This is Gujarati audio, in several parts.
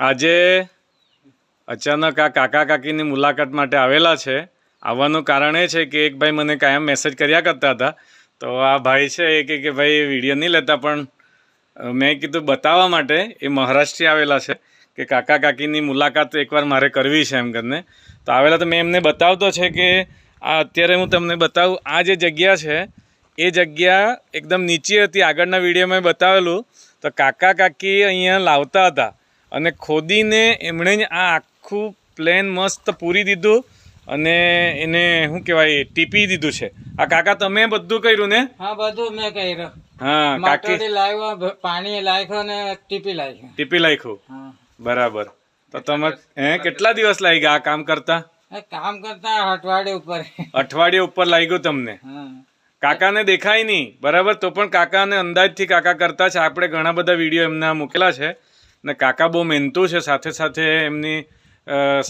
આજે અચાનક આ કાકા કાકીની મુલાકાત માટે આવેલા છે. આવવાનું કારણ એ છે કે એક ભાઈ મને કાયમ મેસેજ કર્યા કરતા હતા, તો આ ભાઈ છે એ કે ભાઈ વિડીયો નહીં લેતા, પણ મેં કીધું બતાવવા માટે એ મહારાષ્ટ્રથી આવેલા છે કે કાકા કાકીની મુલાકાત એકવાર મારે કરવી છે એમ કરીને. તો આવેલા તો મેં એમને બતાવતો છે કે આ અત્યારે હું તમને બતાવું, આ જે જગ્યા છે એ જગ્યા એકદમ નીચે હતી. આગળના વિડીયોમાં બતાવેલું તો કાકા કાકી અહીંયા લાવતા હતા અને ખોદીને એમણે જ આ આખું પ્લેન મસ્ત પૂરી દીધું અને એને શું કહેવાય ટીપી દીધું છે. આ કાકા તમે બધું કર્યું ને? હા, બધું મેં કર્યું. હા, કાકી લાવ્યો, પાણી લાખ્યો ને ટીપી લાખ્યું. બરાબર. તો તમે કેટલા દિવસ લાગી ગયા આ કામ કરતા? અઠવાડિયે ઉપર લાગ્યું તમને? કાકાને દેખાય નહીં બરાબર, તો પણ કાકાને અંદાજથી કાકા કરતા છે. આપણે ઘણા બધા વિડીયો એમના મૂકેલા છે ને કાકા બહુ મહેનતુ છે. સાથે સાથે એમની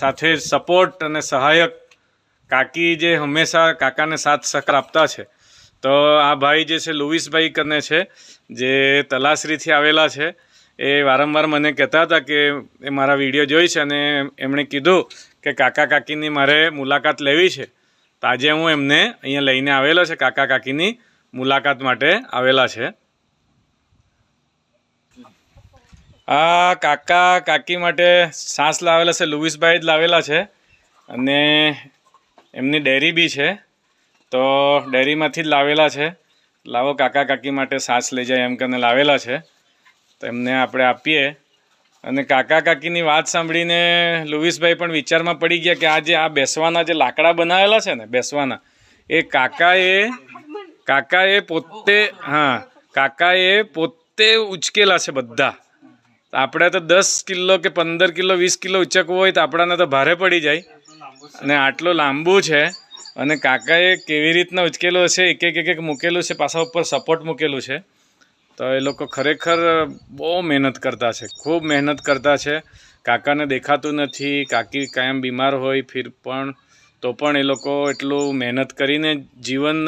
સાથે સપોર્ટ અને સહાયક કાકી જે હંમેશા કાકાને સાથ સહકાર આપતા છે. તો આ ભાઈ જે છે લુઈસભાઈ કરીને છે, જે તલાસરીથી આવેલા છે, એ વારંવાર મને કહેતા હતા કે એ મારા વિડીયો જોઈ છે અને એમણે કીધું કે કાકા કાકીની મારે મુલાકાત લેવી છે. તો આજે હું એમને અહીંયા લઈને આવેલો છે, કાકા કાકીની મુલાકાત માટે આવેલા છે. આ કાકા કાકી માટે સાસ લાવેલા છે, લુઈસભાઈ જ લાવેલા છે અને એમની ડેરી બી છે, તો ડેરીમાંથી જ લાવેલા છે. લાવો કાકા કાકી માટે સાસ લઈ જાય એમ કરીને લાવેલા છે, તો એમને આપણે આપીએ. અને કાકા કાકીની વાત સાંભળીને લુઈસભાઈ પણ વિચારમાં પડી ગયા કે આ જે આ બેસવાના જે લાકડા બનાવેલા છે ને બેસવાના, એ કાકાએ પોતે ઉચકેલા છે બધા. આપણે તો 10 કિલો કે 15 કિલો 20 કિલો ઉચકવું હોય તો આપણાને તો ભારે પડી જાય, અને આટલું લાંબુ છે અને કાકાએ કેવી રીતના ઉચકેલું હશે, એક એક મૂકેલું છે, પાછા ઉપર સપોર્ટ મૂકેલું છે. તો એ લોકો ખરેખર બહુ મહેનત કરતા છે, ખૂબ મહેનત કરતા છે. કાકાને દેખાતું નથી, કાકી કાયમ બીમાર હોય પણ તો પણ એ લોકો એટલું મહેનત કરીને જીવન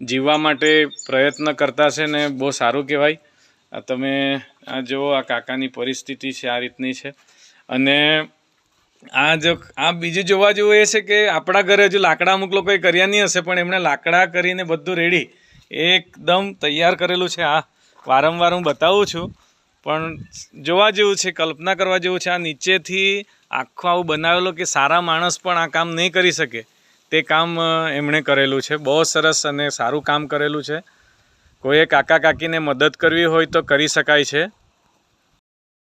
જીવવા માટે પ્રયત્ન કરતા છે ને બહુ સારું કહેવાય. તમે આ જુઓ, આ કાકાની પરિસ્થિતિ છે આ રીતની છે. અને આ બીજું જોવા જેવું એ છે કે આપણા ઘરે હજુ લાકડા અમુક લોકોએ કર્યા નહીં હશે, પણ એમણે લાકડા કરીને બધું રેડી એકદમ તૈયાર કરેલું છે. આ વારંવાર હું બતાવું છું, પણ જોવા જેવું છે, કલ્પના કરવા જેવું છે. આ નીચેથી આખું આવું બનાવેલું કે સારા માણસ પણ આ કામ નહીં કરી શકે તે કામ એમણે કરેલું છે. બહુ સરસ અને સારું કામ કરેલું છે. કોઈએ કાકા કાકીને મદદ કરવી હોય તો કરી શકાય છે.